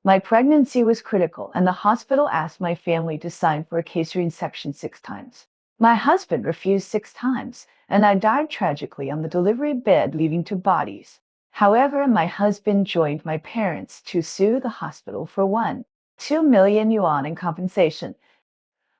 My pregnancy was critical, and the hospital asked my family to sign for a caesarean section 6 times. My husband refused 6 times, and I died tragically on the delivery bed, leaving 2 bodies. However, my husband joined my parents to sue the hospital for 2 million yuan in compensation.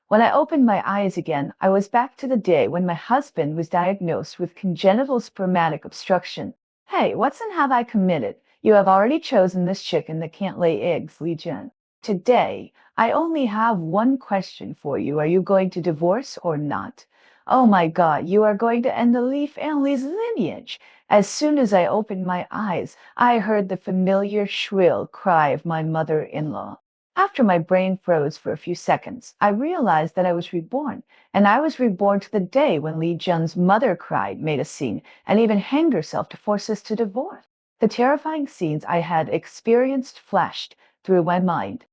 When I opened my eyes again, I was back to the day when my husband was diagnosed with congenital spermatic obstruction. Hey, what sin have I committed? You have already chosen this chicken that can't lay eggs, Li Jian. Today, I only have one question for you. Are you going to divorce or not? Oh my God, you are going to end the Li family's lineage. As soon as I opened my eyes, I heard the familiar shrill cry of my mother-in-law. After my brain froze for a few seconds, I realized that I was reborn, and I was reborn to the day when Li Jun's mother cried, made a scene, and even hanged herself to force us to divorce. The terrifying scenes I had experienced flashed through my mind.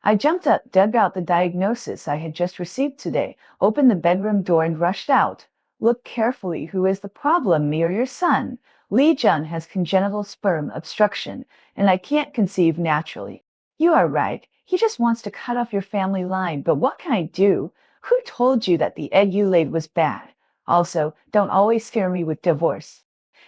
I jumped up, dug out the diagnosis I had just received today, opened the bedroom door, and rushed out. Look carefully. Who is the problem, me or your son? Li Jun has congenital sperm obstruction, and I can't conceive naturally. You are right. He just wants to cut off your family line, but what can I do? Who told you that the egg you laid was bad? Also, don't always scare me with divorce.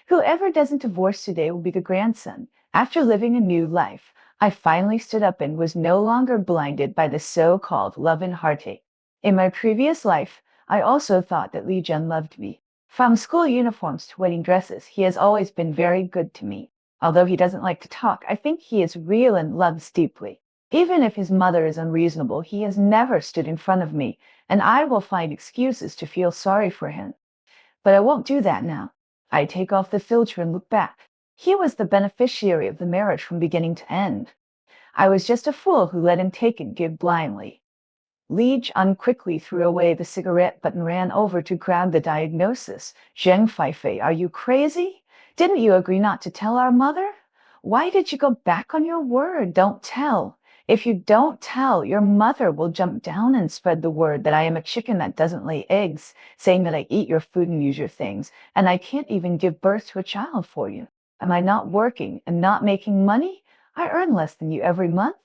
Whoever doesn't divorce today will be the grandson. After living a new life, I finally stood up and was no longer blinded by the so-called love and heartache. In my previous life, I also thought that Li Jun loved me. From school uniforms to wedding dresses, he has always been very good to me. Although he doesn't like to talk, I think he is real and loves deeply. Even if his mother is unreasonable, he has never stood in front of me, and I will find excuses to feel sorry for him. But I won't do that now. I take off the filter and look back. He was the beneficiary of the marriage from beginning to end. I was just a fool who let him take and give blindly. Li Jun quickly threw away the cigarette butt and ran over to grab the diagnosis. Zheng Feifei, are you crazy? Didn't you agree not to tell our mother? Why did you go back on your word? Don't tell. If you don't tell, your mother will jump down and spread the word that I am a chicken that doesn't lay eggs, saying that I eat your food and use your things, and I can't even give birth to a child for you. Am I not working and not making money? I earn less than you every month.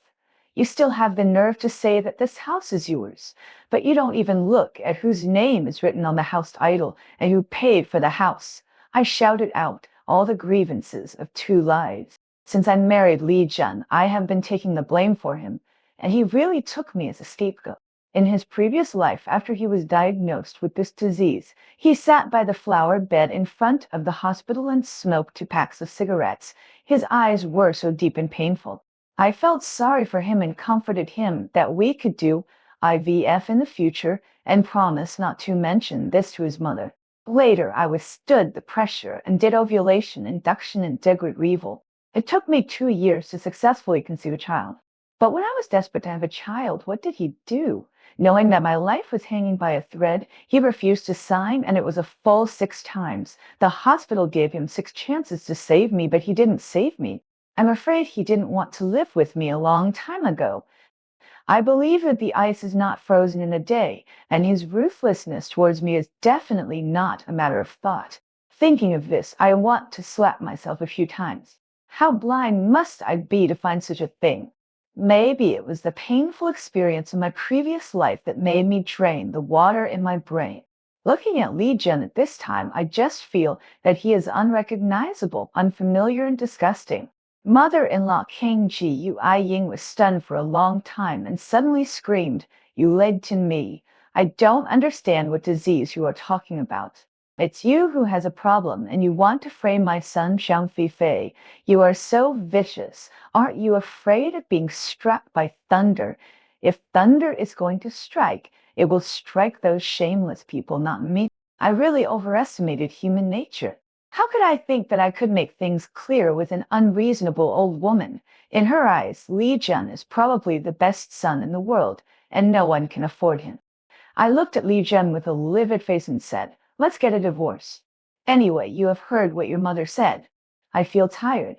You still have the nerve to say that this house is yours, but you don't even look at whose name is written on the house title and who paid for the house. I shouted out all the grievances of 2 lives. Since I married Li Jun, I have been taking the blame for him, and he really took me as a scapegoat. In his previous life, after he was diagnosed with this disease, he sat by the flower bed in front of the hospital and smoked 2 packs of cigarettes. His eyes were so deep and painful. I felt sorry for him and comforted him that we could do IVF in the future and promised not to mention this to his mother. Later, I withstood the pressure and did ovulation, induction, and de retrieval. It took me 2 years to successfully conceive a child. But when I was desperate to have a child, what did he do? Knowing that my life was hanging by a thread, he refused to sign, and it was a full 6 times. The hospital gave him 6 chances to save me, but he didn't save me. I'm afraid he didn't want to live with me a long time ago. I believe that the ice is not frozen in a day, and his ruthlessness towards me is definitely not a matter of thought. Thinking of this, I want to slap myself a few times. How blind must I be to find such a thing? Maybe it was the painful experience of my previous life that made me drain the water in my brain. Looking at Li Jun at this time, I just feel that he is unrecognizable, unfamiliar, and disgusting. Mother-in-law King Ji Yu I Ying was stunned for a long time and suddenly screamed, "You lied to me. I don't understand what disease you are talking about. It's you who has a problem, and you want to frame my son Xiang Fei. You are so vicious. Aren't you afraid of being struck by thunder? If thunder is going to strike, it will strike those shameless people, not me." I really overestimated human nature. How could I think that I could make things clear with an unreasonable old woman? In her eyes, Li Jun is probably the best son in the world, and no one can afford him. I looked at Li Jun with a livid face and said, "Let's get a divorce. Anyway, you have heard what your mother said. I feel tired.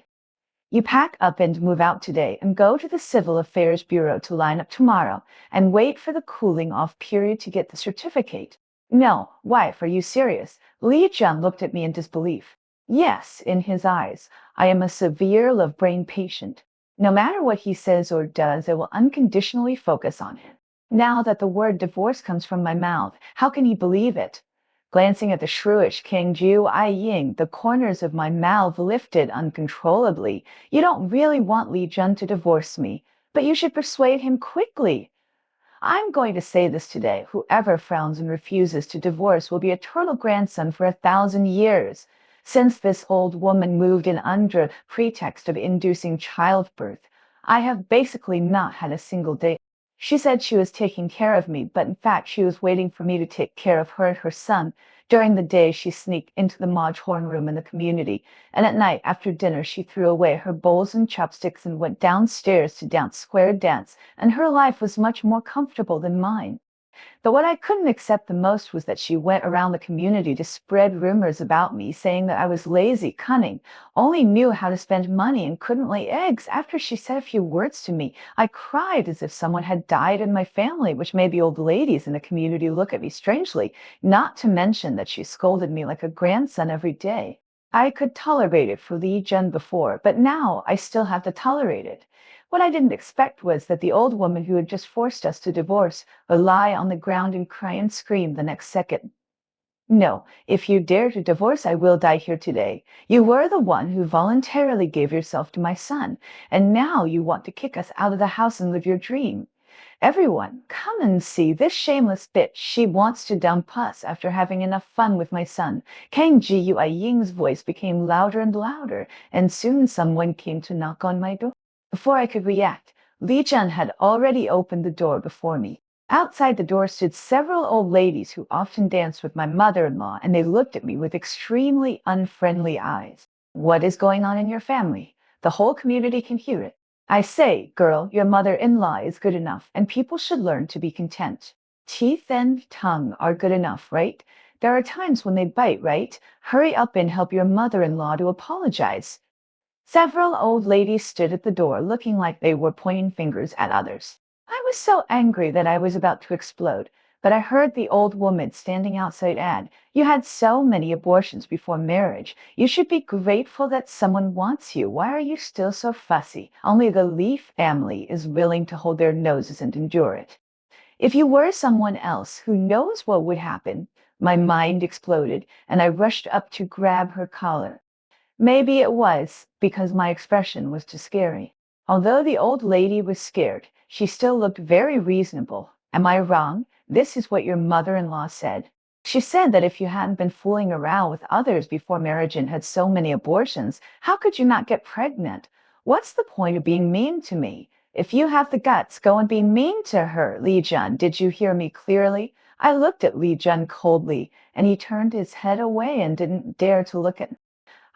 You pack up and move out today and go to the Civil Affairs Bureau to line up tomorrow and wait for the cooling off period to get the certificate." "No, wife, are you serious?" Li Jun looked at me in disbelief. Yes, in his eyes, I am a severe love brain patient. No matter what he says or does, I will unconditionally focus on him. Now that the word divorce comes from my mouth, how can he believe it? Glancing at the shrewish King Ju I Ying, the corners of my mouth lifted uncontrollably. You don't really want Li Jun to divorce me, but you should persuade him quickly. I'm going to say this today. Whoever frowns and refuses to divorce will be a turtle grandson for 1,000 years. Since this old woman moved in under pretext of inducing childbirth, I have basically not had a single day. She said she was taking care of me, but in fact she was waiting for me to take care of her and her son. During the day, she sneaked into the Maj Horn room in the community, and at night, after dinner, she threw away her bowls and chopsticks and went downstairs to dance square dance, and her life was much more comfortable than mine. But what I couldn't accept the most was that she went around the community to spread rumors about me, saying that I was lazy, cunning, only knew how to spend money, and couldn't lay eggs. After she said a few words to me, I cried as if someone had died in my family, which made the old ladies in the community look at me strangely, not to mention that she scolded me like a grandson every day. I could tolerate it for Li Jun before, but now I still have to tolerate it. What I didn't expect was that the old woman who had just forced us to divorce would lie on the ground and cry and scream the next second. No, if you dare to divorce, I will die here today. You were the one who voluntarily gave yourself to my son, and now you want to kick us out of the house and live your dream. Everyone, come and see this shameless bitch. She wants to dump us after having enough fun with my son. Kang Ji Yu Ying's voice became louder and louder, and soon someone came to knock on my door. Before I could react, Li Jun had already opened the door before me. Outside the door stood several old ladies who often danced with my mother-in-law, and they looked at me with extremely unfriendly eyes. What is going on in your family? The whole community can hear it. I say, girl, your mother-in-law is good enough, and people should learn to be content. Teeth and tongue are good enough, right? There are times when they bite, right? Hurry up and help your mother-in-law to apologize. Several old ladies stood at the door looking like they were pointing fingers at others. I was so angry that I was about to explode, but I heard the old woman standing outside add, "You had so many abortions before marriage. You should be grateful that someone wants you. Why are you still so fussy? Only the Lee family is willing to hold their noses and endure it. If you were someone else, who knows what would happen?" My mind exploded, and I rushed up to grab her collar. Maybe it was because my expression was too scary. Although the old lady was scared, she still looked very reasonable. Am I wrong? This is what your mother-in-law said. She said that if you hadn't been fooling around with others before marriage and had so many abortions, how could you not get pregnant? What's the point of being mean to me? If you have the guts, go and be mean to her, Li Jun. Did you hear me clearly? I looked at Li Jun coldly, and he turned his head away and didn't dare to look at me.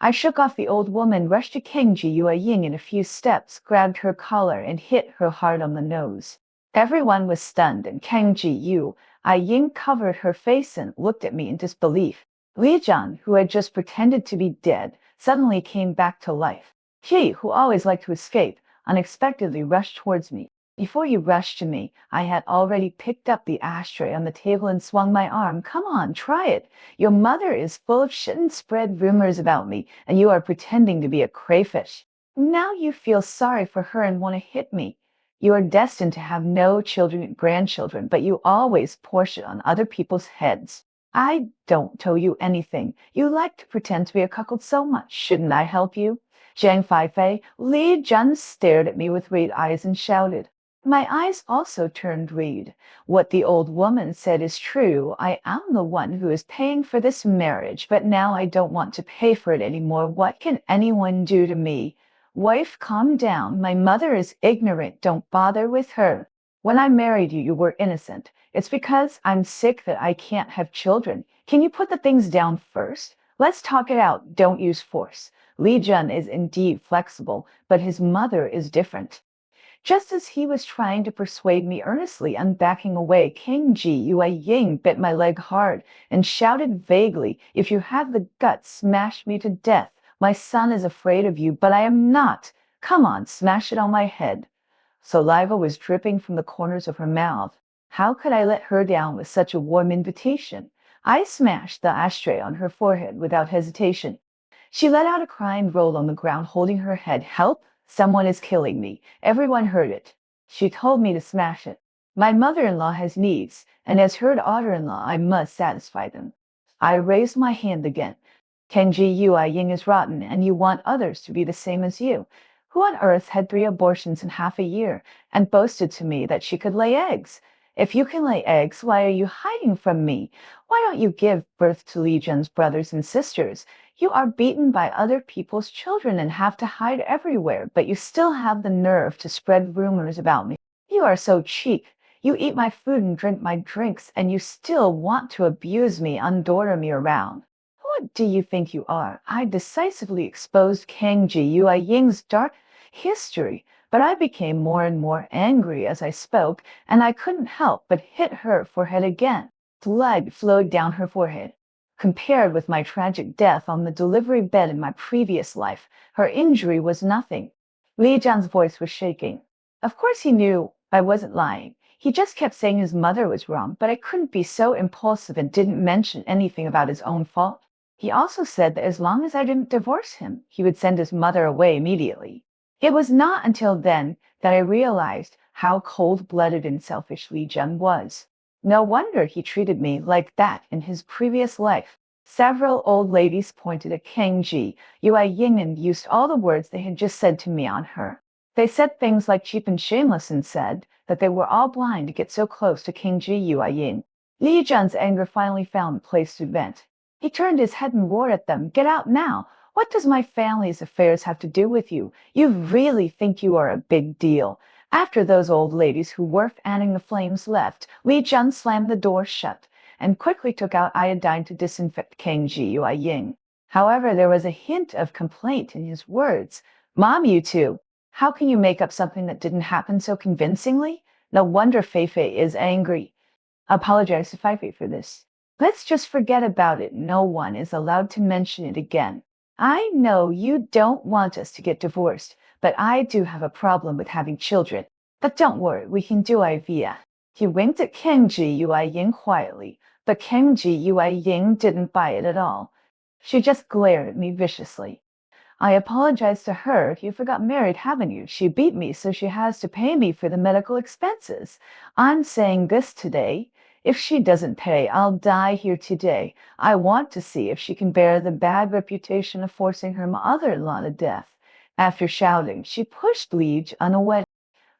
I shook off the old woman, rushed to Kangji Yue Ying in a few steps, grabbed her collar, and hit her hard on the nose. Everyone was stunned, and Kangji Yue Ying covered her face and looked at me in disbelief. Li Jian, who had just pretended to be dead, suddenly came back to life. He, who always liked to escape, unexpectedly rushed towards me. Before he rushed to me, I had already picked up the ashtray on the table and swung my arm. Come on, try it. Your mother is full of shit and spread rumors about me, and you are pretending to be a crayfish. Now you feel sorry for her and want to hit me. You are destined to have no children, grandchildren, but you always pour shit on other people's heads. I don't tell you anything. You like to pretend to be a cuckold so much. Shouldn't I help you? Zhang Feifei, Li Jun stared at me with red eyes and shouted. My eyes also turned red. What the old woman said is true. I am the one who is paying for this marriage, but now I don't want to pay for it anymore. What can anyone do to me? Wife, calm down. My mother is ignorant. Don't bother with her. When I married you, you were innocent. It's because I'm sick that I can't have children. Can you put the things down first? Let's talk it out. Don't use force. Li Jun is indeed flexible, but his mother is different. Just as he was trying to persuade me earnestly and backing away, King Ji Yue Ying bit my leg hard and shouted vaguely, "If you have the guts, smash me to death. My son is afraid of you, but I am not. Come on, smash it on my head." Saliva was dripping from the corners of her mouth. How could I let her down with such a warm invitation? I smashed the ashtray on her forehead without hesitation. She let out a cry and rolled on the ground, holding her head. Help! Someone is killing me. Everyone heard it. She told me to smash it. My mother-in-law has needs, and as her daughter-in-law, I must satisfy them. I raised my hand again. Kenji Yue Ying is rotten, and you want others to be the same as you. Who on earth had 3 abortions in half a year and boasted to me that she could lay eggs? If you can lay eggs, why are you hiding from me? Why don't you give birth to Li Jun's brothers and sisters? You are beaten by other people's children and have to hide everywhere, but you still have the nerve to spread rumors about me. You are so cheap. You eat my food and drink my drinks, and you still want to abuse me and order me around. What do you think you are? I decisively exposed Kang Ji Yue Ying's dark history, but I became more and more angry as I spoke, and I couldn't help but hit her forehead again. Blood flowed down her forehead. Compared with my tragic death on the delivery bed in my previous life, her injury was nothing. Li Jian's voice was shaking. Of course he knew I wasn't lying. He just kept saying his mother was wrong, but I couldn't be so impulsive and didn't mention anything about his own fault. He also said that as long as I didn't divorce him, he would send his mother away immediately. It was not until then that I realized how cold-blooded and selfish Li Jian was. No wonder he treated me like that in his previous life. Several old ladies pointed at Kang Ji Yue Ying and used all the words they had just said to me on her. They said things like cheap and shameless and said that they were all blind to get so close to Kang Ji Yue Ying. Li Jian's anger finally found a place to vent. He turned his head and roared at them. Get out now! What does my family's affairs have to do with you? You really think you are a big deal. After those old ladies who were fanning the flames left, Li Jian slammed the door shut and quickly took out iodine to disinfect Kang Ji Yue Ying. However, there was a hint of complaint in his words. Mom, you two, how can you make up something that didn't happen so convincingly? No wonder Feifei is angry. Apologize to Feifei for this. Let's just forget about it. No one is allowed to mention it again. I know you don't want us to get divorced, but I do have a problem with having children. But don't worry, we can do IVF. He winked at Kang Ji Yue Ying quietly, but Kang Ji Yue Ying didn't buy it at all. She just glared at me viciously. I apologized to her. You forgot married, haven't you? She beat me, so she has to pay me for the medical expenses. I'm saying this today. If she doesn't pay, I'll die here today. I want to see if she can bear the bad reputation of forcing her mother-in-law to death. After shouting, she pushed Li Jian away.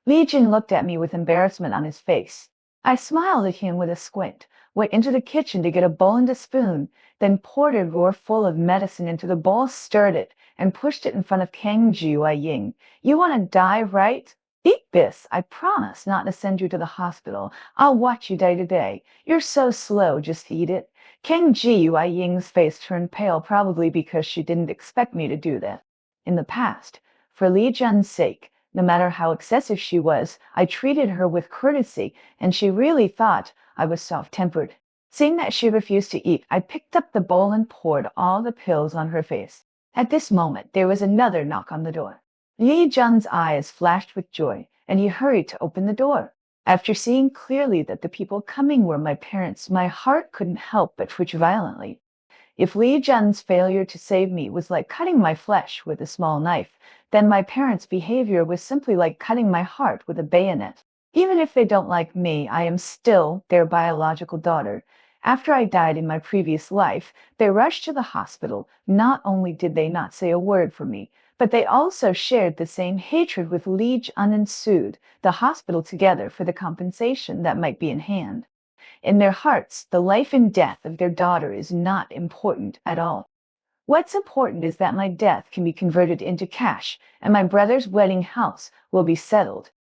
Li Jian looked at me with embarrassment on his face. I smiled at him with a squint, went into the kitchen to get a bowl and a spoon, then poured a drawer full of medicine into the bowl, stirred it, and pushed it in front of Kang Ji Yue Ying. You want to die, right? Eat this. I promise not to send you to the hospital. I'll watch you day to day. You're so slow, just eat it. Kang Ji Yue Ying's face turned pale, probably because she didn't expect me to do that. In the past, for Li Jian's sake, no matter how excessive she was, I treated her with courtesy, and she really thought I was soft-tempered. Seeing that she refused to eat, I picked up the bowl and poured all the pills on her face. At this moment, there was another knock on the door. Li Jian's eyes flashed with joy, and he hurried to open the door. After seeing clearly that the people coming were my parents, my heart couldn't help but twitch violently. If Li Jian's failure to save me was like cutting my flesh with a small knife, then my parents' behavior was simply like cutting my heart with a bayonet. Even if they don't like me, I am still their biological daughter. After I died in my previous life, they rushed to the hospital. Not only did they not say a word for me, but they also shared the same hatred with Li Jian and sued the hospital together for the compensation that might be in hand. In their hearts, the life and death of their daughter is not important at all. What's important is that my death can be converted into cash and my brother's wedding house will be settled.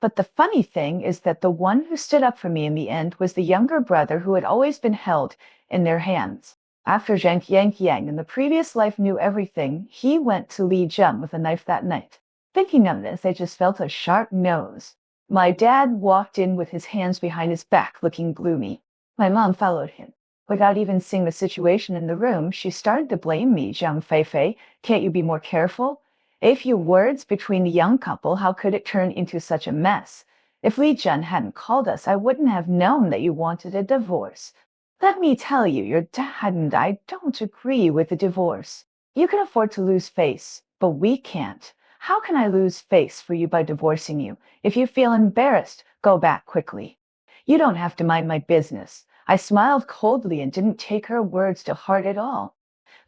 But the funny thing is that the one who stood up for me in the end was the younger brother who had always been held in their hands. After Zhang Yang in the previous life knew everything, he went to Li Jian with a knife that night. Thinking of this, I just felt a sharp nose. My dad walked in with his hands behind his back, looking gloomy. My mom followed him. Without even seeing the situation in the room, she started to blame me. Zhang Feifei, can't you be more careful? A few words between the young couple, how could it turn into such a mess? If Li Jian hadn't called us, I wouldn't have known that you wanted a divorce. Let me tell you, your dad and I don't agree with the divorce. You can afford to lose face, but we can't. How can I lose face for you by divorcing you? If you feel embarrassed, go back quickly. You don't have to mind my business. I smiled coldly and didn't take her words to heart at all.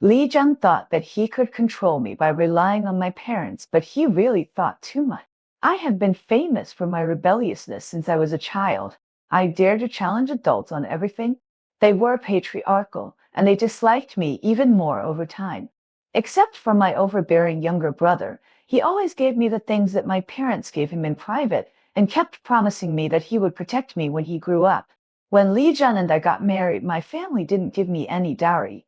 Li Jun thought that he could control me by relying on my parents, but he really thought too much. I had been famous for my rebelliousness since I was a child. I dared to challenge adults on everything. They were patriarchal, and they disliked me even more over time. Except for my overbearing younger brother, he always gave me the things that my parents gave him in private and kept promising me that he would protect me when he grew up. When Li Jun and I got married, my family didn't give me any dowry.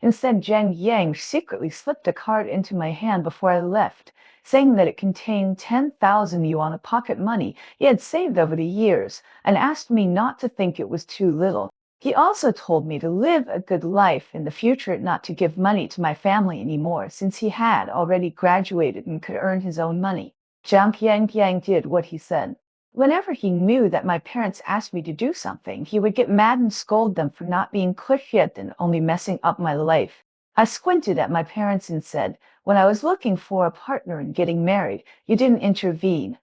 Instead, Zhang Yang secretly slipped a card into my hand before I left, saying that it contained 10,000 yuan of pocket money he had saved over the years, and asked me not to think it was too little. He also told me to live a good life in the future, not to give money to my family anymore, since he had already graduated and could earn his own money. Zhang Yang did what he said. Whenever he knew that my parents asked me to do something, he would get mad and scold them for not being clear and only messing up my life. I squinted at my parents and said, when I was looking for a partner and getting married, you didn't intervene.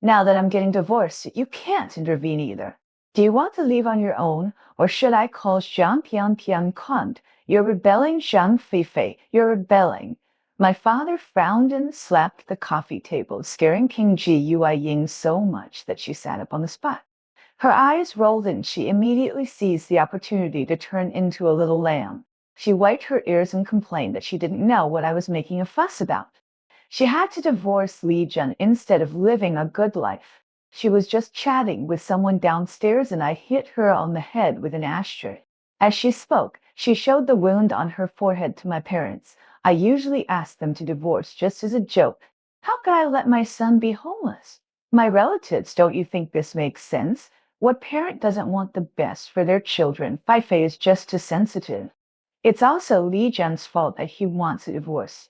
Now that I'm getting divorced, you can't intervene either. Do you want to leave on your own, or should I call Zhang Piang cunt? You're rebelling, Zhang Feifei. You're rebelling. My father frowned and slapped the coffee table, scaring King Ji Yui Ying so much that she sat up on the spot. Her eyes rolled and she immediately seized the opportunity to turn into a little lamb. She wiped her ears and complained that she didn't know what I was making a fuss about. She had to divorce Li Jun instead of living a good life. She was just chatting with someone downstairs and I hit her on the head with an ashtray. As she spoke, she showed the wound on her forehead to my parents. I usually ask them to divorce just as a joke. How could I let my son be homeless? My relatives, don't you think this makes sense? What parent doesn't want the best for their children? Feifei is just too sensitive. It's also Li Jun's fault that he wants a divorce.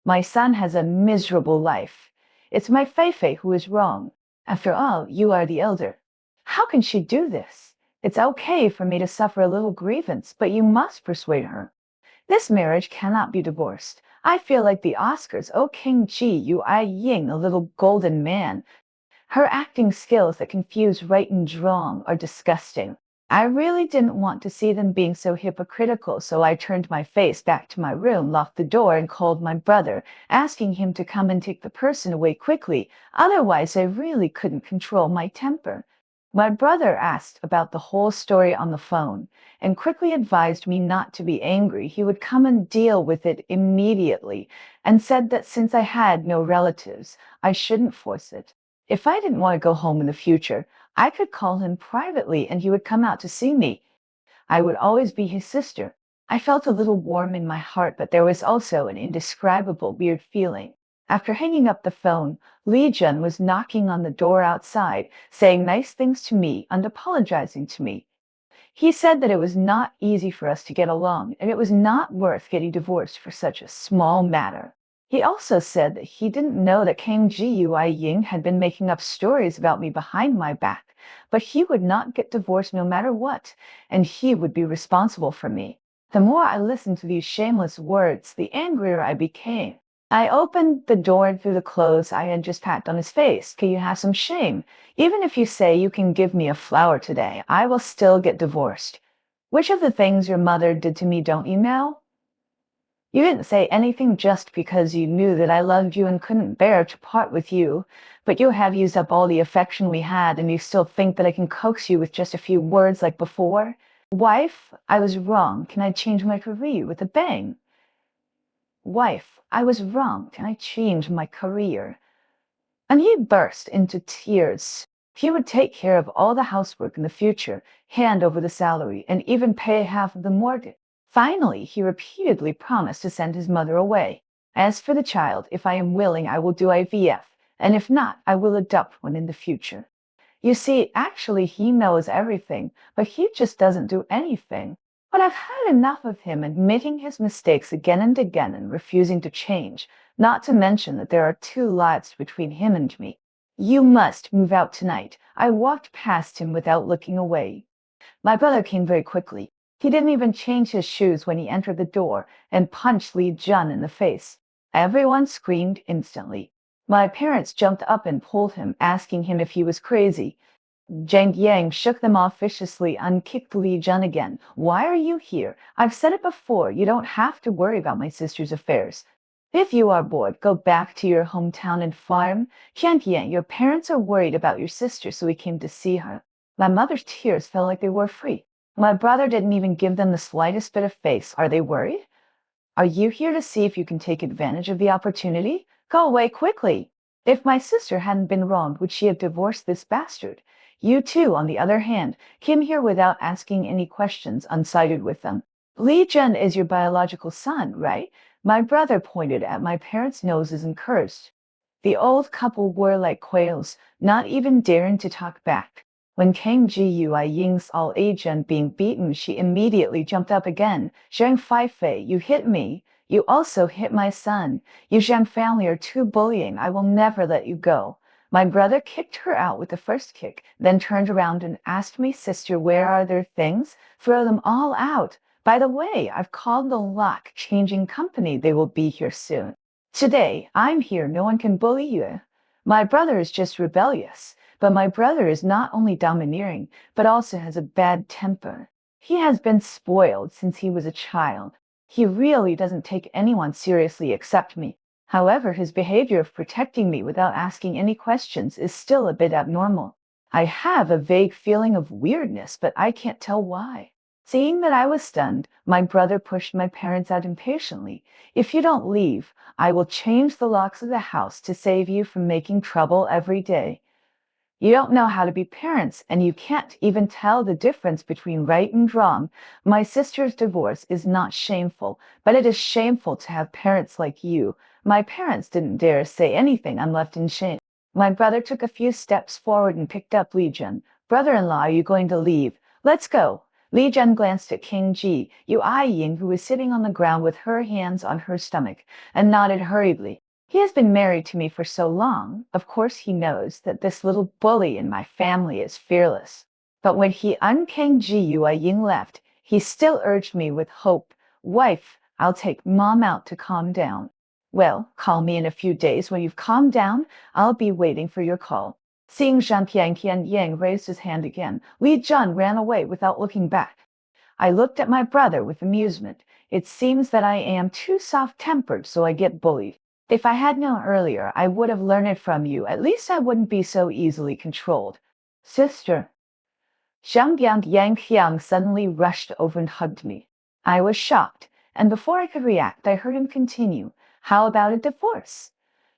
My son has a miserable life. It's my Feifei who is wrong. After all, you are the elder. How can she do this? It's okay for me to suffer a little grievance, but you must persuade her. This marriage cannot be divorced. I feel like the Oscars. Oh, King Ji Yui Ying, a little golden man. Her acting skills that confuse right and wrong are disgusting. I really didn't want to see them being so hypocritical, so I turned my face back to my room, locked the door, and called my brother, asking him to come and take the person away quickly. Otherwise, I really couldn't control my temper. My brother asked about the whole story on the phone and quickly advised me not to be angry. He would come and deal with it immediately, and said that since I had no relatives, I shouldn't force it. If I didn't want to go home in the future, I could call him privately and he would come out to see me. I would always be his sister. I felt a little warm in my heart, but there was also an indescribable weird feeling. After hanging up the phone, Li Jun was knocking on the door outside, saying nice things to me and apologizing to me. He said that it was not easy for us to get along and it was not worth getting divorced for such a small matter. He also said that he didn't know that King Ji Yui Ying had been making up stories about me behind my back, but he would not get divorced no matter what, and he would be responsible for me. The more I listened to these shameless words, the angrier I became. I opened the door and threw the clothes I had just packed on his face. Can you have some shame? Even if you say you can give me a flower today, I will still get divorced. Which of the things your mother did to me don't you know? You didn't say anything just because you knew that I loved you and couldn't bear to part with you, but you have used up all the affection we had and you still think that I can coax you with just a few words like before? Wife, I was wrong. Can I change my career with a bang? Wife, I was wrong. Can I change my career? And he burst into tears. He would take care of all the housework in the future, hand over the salary, and even pay half of the mortgage. Finally, he repeatedly promised to send his mother away. As for the child, if I am willing, I will do IVF, and if not, I will adopt one in the future. You see, actually, he knows everything, but he just doesn't do anything. But I've had enough of him admitting his mistakes again and again and refusing to change, not to mention that there are two lives between him and me. You must move out tonight. I walked past him without looking away. My brother came very quickly. He didn't even change his shoes when he entered the door and punched Li Jun in the face. Everyone screamed instantly. My parents jumped up and pulled him, asking him if he was crazy. Zhang Yang shook them off viciously and kicked Li Jun again. Why are you here? I've said it before, you don't have to worry about my sister's affairs. If you are bored, go back to your hometown and farm. Qian, your parents are worried about your sister, so we came to see her. My mother's tears felt like they were free. My brother didn't even give them the slightest bit of face. Are they worried? Are you here to see if you can take advantage of the opportunity? Go away quickly. If my sister hadn't been wronged, would she have divorced this bastard? You too, on the other hand, came here without asking any questions and sided with them. Li Jun is your biological son, right? My brother pointed at my parents' noses and cursed. The old couple were like quails, not even daring to talk back. When Kang Ji-Yui Ying saw Ajun being beaten, she immediately jumped up again. Zhang Feifei, you hit me. You also hit my son. You Zhang family are too bullying. I will never let you go. My brother kicked her out with the first kick, then turned around and asked me, Sister, where are their things? Throw them all out. By the way, I've called the lock-changing company. They will be here soon. Today, I'm here. No one can bully you. My brother is just rebellious. But my brother is not only domineering, but also has a bad temper. He has been spoiled since he was a child. He really doesn't take anyone seriously except me. However, his behavior of protecting me without asking any questions is still a bit abnormal. I have a vague feeling of weirdness, but I can't tell why. Seeing that I was stunned, my brother pushed my parents out impatiently. If you don't leave, I will change the locks of the house to save you from making trouble every day. You don't know how to be parents, and you can't even tell the difference between right and wrong. My sister's divorce is not shameful, but it is shameful to have parents like you. My parents didn't dare say anything. I'm left in shame. My brother took a few steps forward and picked up Li Jun. Brother-in-law, are you going to leave? Let's go. Li Jun glanced at King Ji, Ying, who was sitting on the ground with her hands on her stomach, and nodded hurriedly. He has been married to me for so long, of course he knows that this little bully in my family is fearless. But when he Kang Ji-Ying left, he still urged me with hope. Wife, I'll take Mom out to calm down. Well, call me in a few days. When you've calmed down, I'll be waiting for your call. Seeing Zhang Yang raised his hand again, Li Jun ran away without looking back. I looked at my brother with amusement. It seems that I am too soft-tempered, so I get bullied. If I had known earlier, I would have learned it from you. At least I wouldn't be so easily controlled. Sister. Xiang Yang suddenly rushed over and hugged me. I was shocked, and before I could react, I heard him continue. How about a divorce?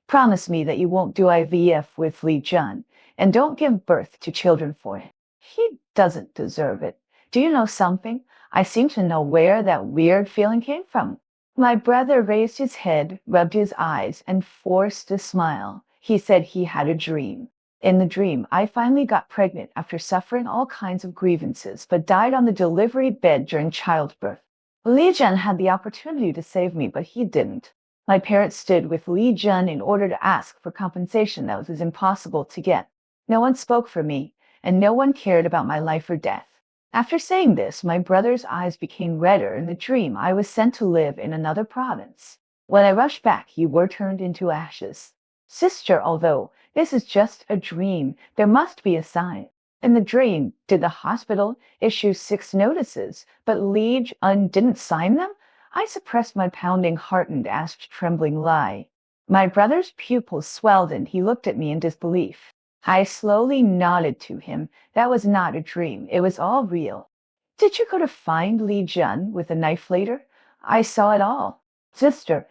Promise me that you won't do IVF with Li Jun, and don't give birth to children for him. He doesn't deserve it. Do you know something? I seem to know where that weird feeling came from. My brother raised his head, rubbed his eyes, and forced a smile. He said he had a dream. In the dream, I finally got pregnant after suffering all kinds of grievances, but died on the delivery bed during childbirth. Li Jun had the opportunity to save me, but he didn't. My parents stood with Li Jun in order to ask for compensation that was impossible to get. No one spoke for me, and no one cared about my life or death. After saying this, my brother's eyes became redder. In the dream, I was sent to live in another province. When I rushed back, you were turned into ashes. Sister, although this is just a dream, there must be a sign. In the dream, did the hospital issue 6 notices, but Li Jun didn't sign them? I suppressed my pounding heart and asked trembling lie. My brother's pupils swelled and he looked at me in disbelief. I slowly nodded to him. That was not a dream. It was all real. Did you go to find Li Jun with a knife later? I saw it all. Sister,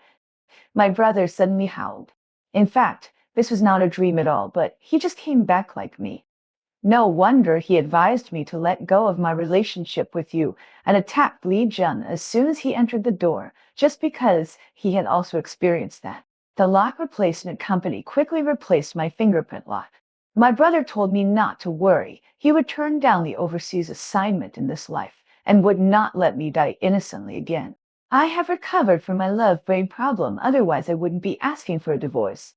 my brother suddenly howled. In fact, this was not a dream at all, but he just came back like me. No wonder he advised me to let go of my relationship with you and attacked Li Jun as soon as he entered the door, just because he had also experienced that. The lock replacement company quickly replaced my fingerprint lock. My brother told me not to worry. He would turn down the overseas assignment in this life and would not let me die innocently again. I have recovered from my love brain problem, otherwise I wouldn't be asking for a divorce.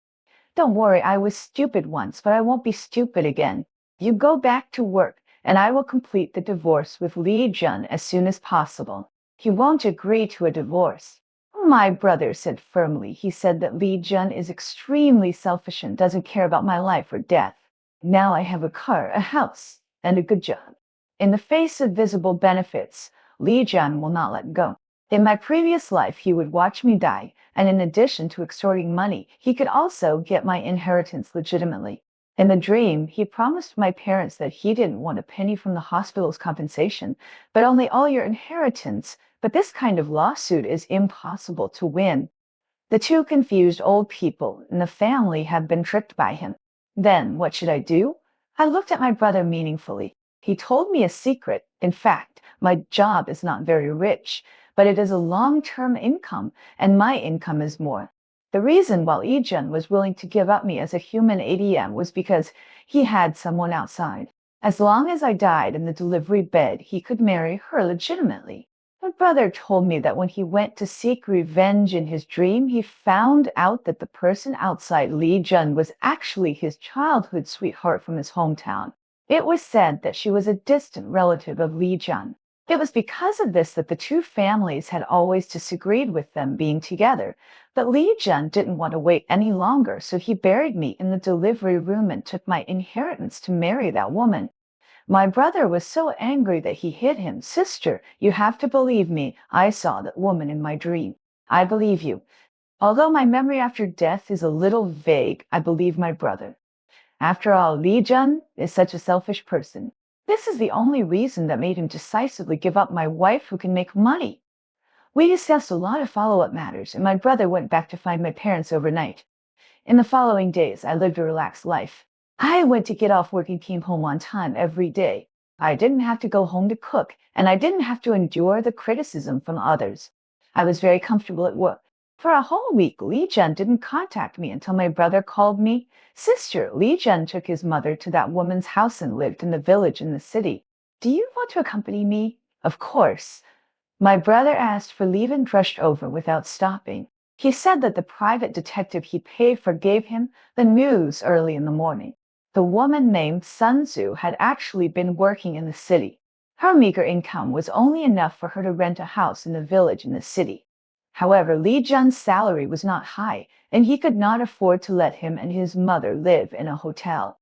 Don't worry, I was stupid once, but I won't be stupid again. You go back to work, and I will complete the divorce with Li Jun as soon as possible. He won't agree to a divorce. My brother said firmly. He said that Li Jun is extremely selfish and doesn't care about my life or death. Now I have a car, a house, and a good job. In the face of visible benefits, Li Jun will not let go. In my previous life, he would watch me die, and in addition to extorting money, he could also get my inheritance legitimately. In the dream, he promised my parents that he didn't want a penny from the hospital's compensation, but only all your inheritance. But this kind of lawsuit is impossible to win. The two confused old people in the family have been tricked by him. Then what should I do? I looked at my brother meaningfully. He told me a secret. In fact, my job is not very rich, but it is a long-term income, and my income is more. The reason why Ijun was willing to give up me as a human ATM was because he had someone outside. As long as I died in the delivery bed, he could marry her legitimately. My brother told me that when he went to seek revenge in his dream, he found out that the person outside Li Jun was actually his childhood sweetheart from his hometown. It was said that she was a distant relative of Li Jun. It was because of this that the two families had always disagreed with them being together. But Li Jun didn't want to wait any longer, so he buried me in the delivery room and took my inheritance to marry that woman. My brother was so angry that he hit him. Sister, you have to believe me. I saw that woman in my dream. I believe you. Although my memory after death is a little vague, I believe my brother. After all, Li Jun is such a selfish person. This is the only reason that made him decisively give up my wife who can make money. We discussed a lot of follow-up matters, and my brother went back to find my parents overnight. In the following days, I lived a relaxed life. I went to get off work and came home on time every day. I didn't have to go home to cook, and I didn't have to endure the criticism from others. I was very comfortable at work. For a whole week, Li Jun didn't contact me until my brother called me. Sister, Li Jun took his mother to that woman's house and lived in the village in the city. Do you want to accompany me? Of course. My brother asked for leave and rushed over without stopping. He said that the private detective he paid for gave him the news early in the morning. The woman named Sun Tzu had actually been working in the city. Her meager income was only enough for her to rent a house in the village in the city. However, Li Jun's salary was not high, and he could not afford to let him and his mother live in a hotel.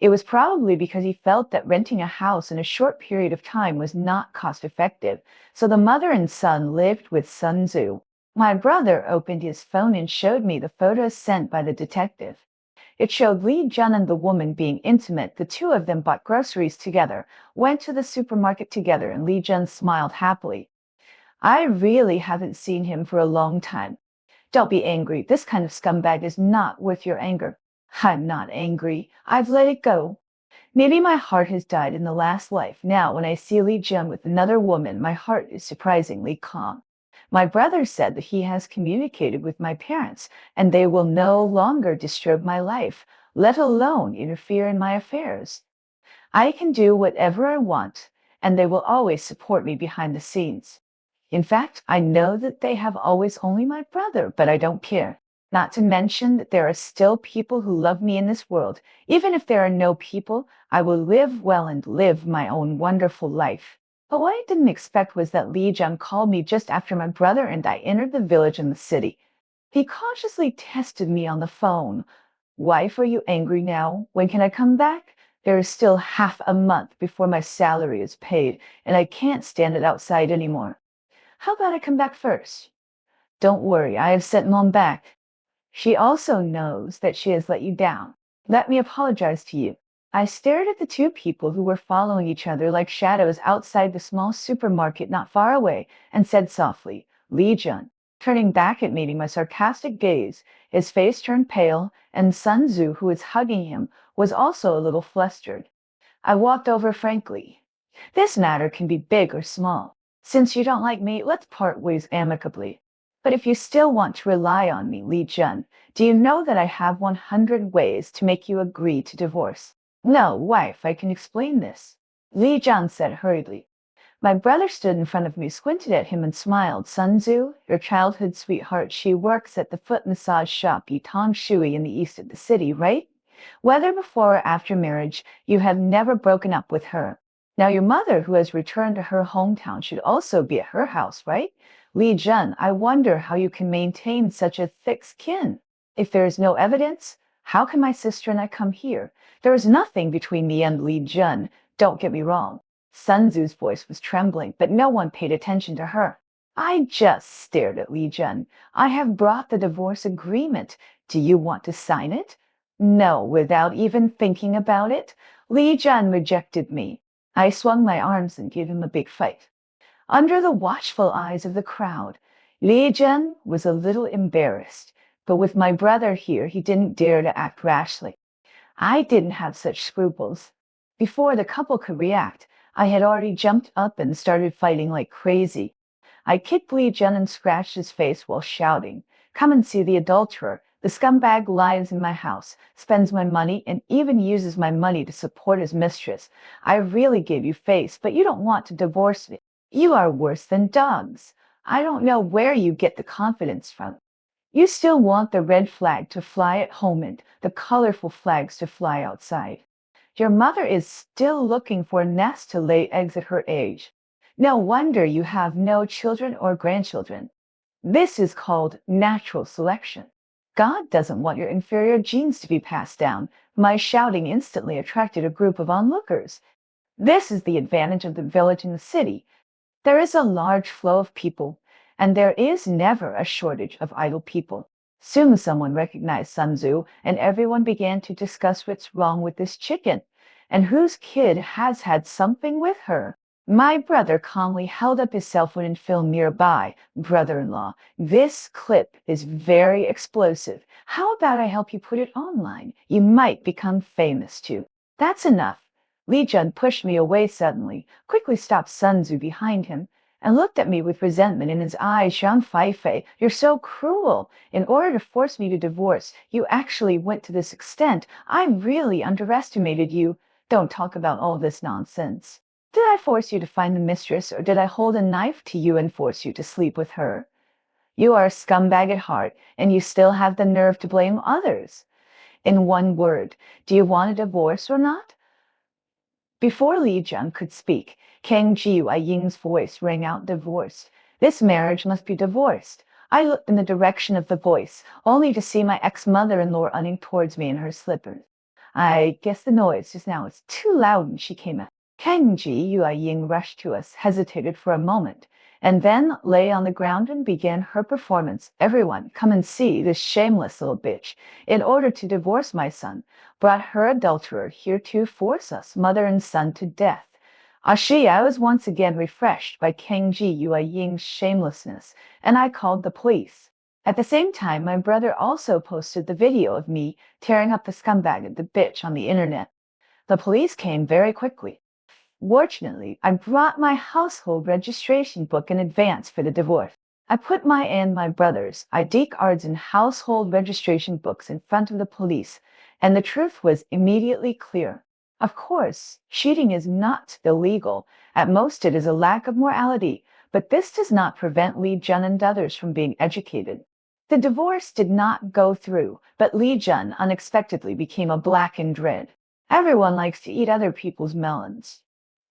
It was probably because he felt that renting a house in a short period of time was not cost-effective, so the mother and son lived with Sun Tzu. My brother opened his phone and showed me the photos sent by the detective. It showed Li Jun and the woman being intimate. The two of them bought groceries together, went to the supermarket together, and Li Jun smiled happily. I really haven't seen him for a long time. Don't be angry. This kind of scumbag is not worth your anger. I'm not angry. I've let it go. Maybe my heart has died in the last life. Now, when I see Li Jun with another woman, my heart is surprisingly calm. My brother said that he has communicated with my parents, and they will no longer disturb my life, let alone interfere in my affairs. I can do whatever I want, and they will always support me behind the scenes. In fact, I know that they have always only my brother, but I don't care. Not to mention that there are still people who love me in this world. Even if there are no people, I will live well and live my own wonderful life. But what I didn't expect was that Li Jun called me just after my brother and I entered the village and the city. He cautiously tested me on the phone. Wife, are you angry now? When can I come back? There is still half a month before my salary is paid, and I can't stand it outside anymore. How about I come back first? Don't worry, I have sent Mom back. She also knows that she has let you down. Let me apologize to you. I stared at the two people who were following each other like shadows outside the small supermarket not far away and said softly, Li Jun. Turning back at meeting my sarcastic gaze, his face turned pale, and Sun Tzu, who was hugging him, was also a little flustered. I walked over frankly. This matter can be big or small. Since you don't like me, let's part ways amicably. But if you still want to rely on me, Li Jun, do you know that I have 100 ways to make you agree to divorce? No, wife, I can explain this. Li Jun said hurriedly. My brother stood in front of me, squinted at him, and smiled. Sun Tzu, your childhood sweetheart, she works at the foot massage shop Yitang Shui in the east of the city, right? Whether before or after marriage, you have never broken up with her. Now your mother, who has returned to her hometown, should also be at her house, right? Li Jun, I wonder how you can maintain such a thick skin. If there is no evidence, how can my sister and I come here? There is nothing between me and Li Jun. Don't get me wrong. Sun Tzu's voice was trembling, but no one paid attention to her. I just stared at Li Jun. I have brought the divorce agreement. Do you want to sign it? No, without even thinking about it. Li Jun rejected me. I swung my arms and gave him a big fight. Under the watchful eyes of the crowd, Li Jun was a little embarrassed, but with my brother here, he didn't dare to act rashly. I didn't have such scruples. Before the couple could react, I had already jumped up and started fighting like crazy. I kicked Li Jun and scratched his face while shouting, "Come and see the adulterer. The scumbag lives in my house, spends my money, and even uses my money to support his mistress. I really gave you face, but you don't want to divorce me. You are worse than dogs. I don't know where you get the confidence from. You still want the red flag to fly at home and the colorful flags to fly outside. Your mother is still looking for a nest to lay eggs at her age. No wonder you have no children or grandchildren. This is called natural selection. God doesn't want your inferior genes to be passed down." My shouting instantly attracted a group of onlookers. This is the advantage of the village and the city. There is a large flow of people, and there is never a shortage of idle people. Soon someone recognized Sun Tzu, and everyone began to discuss what's wrong with this chicken, and whose kid has had something with her. My brother calmly held up his cell phone and filmed nearby. "Brother-in-law, this clip is very explosive. How about I help you put it online? You might become famous too." "That's enough." Li Jun pushed me away suddenly, quickly stopped Sun Tzu behind him, and looked at me with resentment in his eyes. "Xiang Feifei, you're so cruel. In order to force me to divorce, you actually went to this extent. I really underestimated you. Don't talk about all this nonsense. Did I force you to find the mistress, or did I hold a knife to you and force you to sleep with her? You are a scumbag at heart, and you still have the nerve to blame others. In one word, do you want a divorce or not?" Before Li Jun could speak, Kang Ji-Ying's voice rang out, "Divorced. This marriage must be divorced." I looked in the direction of the voice, only to see my ex-mother-in-law running towards me in her slippers. I guess the noise just now is too loud and she came out. Kang Ji-Ying rushed to us, hesitated for a moment, and then lay on the ground and began her performance. "Everyone, come and see this shameless little bitch. In order to divorce my son, brought her adulterer here to force us, mother and son, to death." I was once again refreshed by Kang Ji-Ying's shamelessness, and I called the police. At the same time, my brother also posted the video of me tearing up the scumbag and the bitch on the internet. The police came very quickly. Fortunately, I brought my household registration book in advance for the divorce. I put my and my brother's ID cards and household registration books in front of the police, and the truth was immediately clear. Of course, cheating is not illegal. At most, it is a lack of morality, but this does not prevent Li Jun and others from being educated. The divorce did not go through, but Li Jun unexpectedly became a blackened red. Everyone likes to eat other people's melons.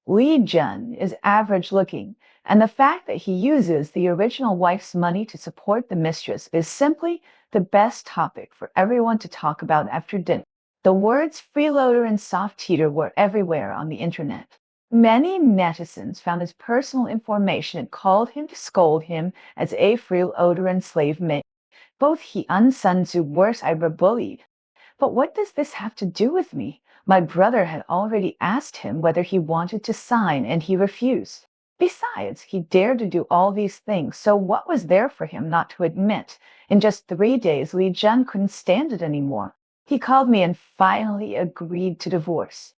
Li Jun is average looking, and the fact that he uses the original wife's money to support the mistress is simply the best topic for everyone to talk about after dinner. The words freeloader and soft heater were everywhere on the internet. Many netizens found his personal information and called him to scold him as a freeloader and slave mate. Both he and Sun Tzu worse I were bullied. But what does this have to do with me? My brother had already asked him whether he wanted to sign, and he refused. Besides, he dared to do all these things, so what was there for him not to admit? In just 3 days, Li Jun couldn't stand it anymore. He called me and finally agreed to divorce.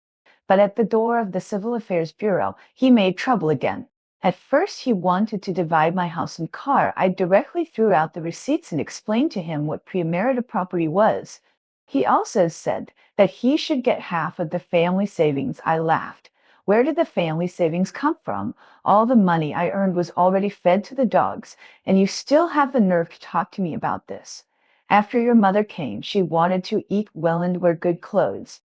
But at the door of the Civil Affairs Bureau, he made trouble again. At first, he wanted to divide my house and car. I directly threw out the receipts and explained to him what premarital property was. He also said that he should get half of the family savings. I laughed. Where did the family savings come from? All the money I earned was already fed to the dogs, and you still have the nerve to talk to me about this. After your mother came, she wanted to eat well and wear good clothes.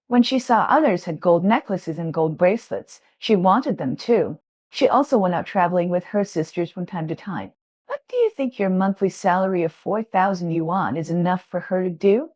When she saw others had gold necklaces and gold bracelets, she wanted them too. She also went out traveling with her sisters from time to time. What do you think your monthly salary of 4,000 yuan is enough for her to do?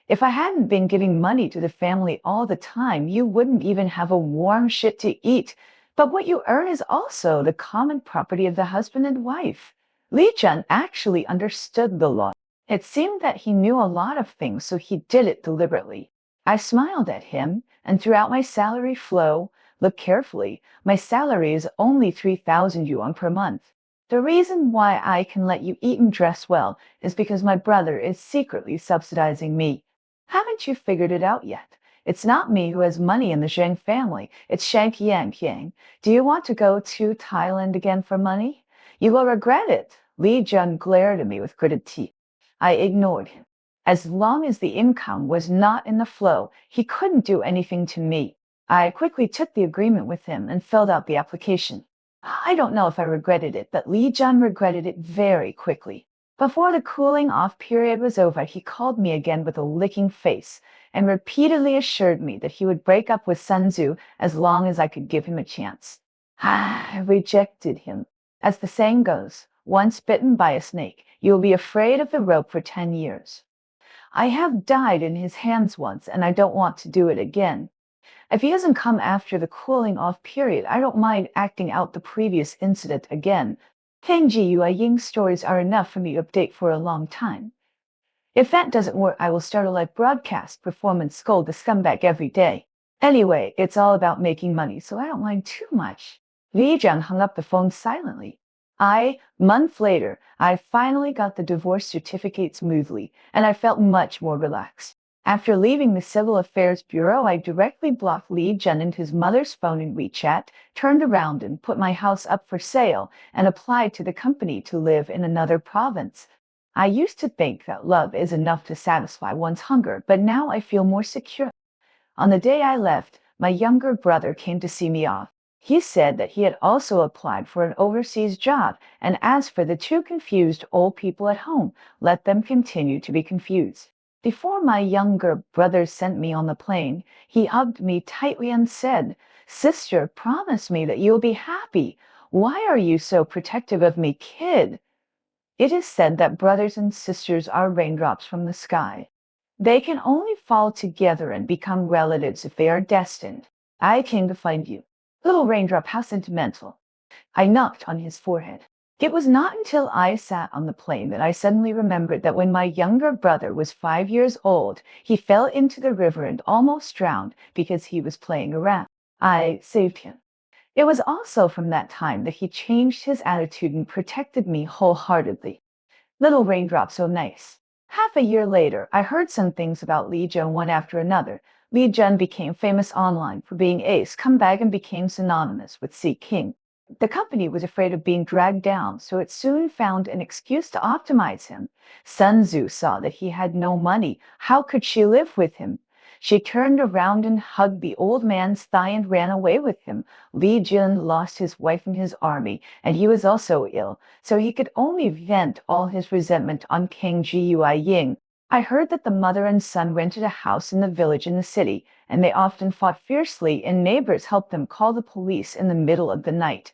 If I hadn't been giving money to the family all the time, you wouldn't even have a warm shit to eat. But what you earn is also the common property of the husband and wife. Li Jun actually understood the law. It seemed that he knew a lot of things, so he did it deliberately. I smiled at him, and throughout my salary flow, look carefully, my salary is only 3,000 yuan per month. The reason why I can let you eat and dress well is because my brother is secretly subsidizing me. Haven't you figured it out yet? It's not me who has money in the Zheng family. It's Shang Yang. Do you want to go to Thailand again for money? You will regret it. Li Jun glared at me with gritted teeth. I ignored him. As long as the income was not in the flow, he couldn't do anything to me. I quickly took the agreement with him and filled out the application. I don't know if I regretted it, but Li Jun regretted it very quickly. Before the cooling off period was over, he called me again with a licking face and repeatedly assured me that he would break up with Sun Tzu as long as I could give him a chance. I rejected him. As the saying goes, once bitten by a snake, you will be afraid of the rope for 10 years. I have died in his hands once, and I don't want to do it again. If he doesn't come after the cooling off period, I don't mind acting out the previous incident again. Tengji Yuaying stories are enough for me to update for a long time. If that doesn't work, I will start a live broadcast, perform and scold the scumbag every day. Anyway, it's all about making money, so I don't mind too much. Li Jiang hung up the phone silently. Month later, I finally got the divorce certificate smoothly, and I felt much more relaxed. After leaving the Civil Affairs Bureau, I directly blocked Li Jun and his mother's phone in WeChat, turned around and put my house up for sale, and applied to the company to live in another province. I used to think that love is enough to satisfy one's hunger, but now I feel more secure. On the day I left, my younger brother came to see me off. He said that he had also applied for an overseas job, and as for the two confused old people at home, let them continue to be confused. Before my younger brother sent me on the plane, he hugged me tightly and said, "Sister, promise me that you'll be happy. Why are you so protective of me, kid?" It is said that brothers and sisters are raindrops from the sky. They can only fall together and become relatives if they are destined. I came to find you. Little raindrop, how sentimental. I knocked on his forehead. It was not until I sat on the plane that I suddenly remembered that when my younger brother was 5 years old, he fell into the river and almost drowned because he was playing around. I saved him. It was also from that time that he changed his attitude and protected me wholeheartedly. Little raindrop, so nice. Half a year later, I heard some things about Li Jun one after another. Li Jun became famous online for being ace, come back and became synonymous with Sea King. The company was afraid of being dragged down, so it soon found an excuse to optimize him. Sun Tzu saw that he had no money. How could she live with him? She turned around and hugged the old man's thigh and ran away with him. Li Jun lost his wife in his army, and he was also ill, so he could only vent all his resentment on King Ying. I heard that the mother and son rented a house in the village in the city, and they often fought fiercely, and neighbors helped them call the police in the middle of the night.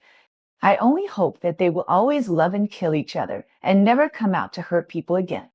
I only hope that they will always love and kill each other and never come out to hurt people again.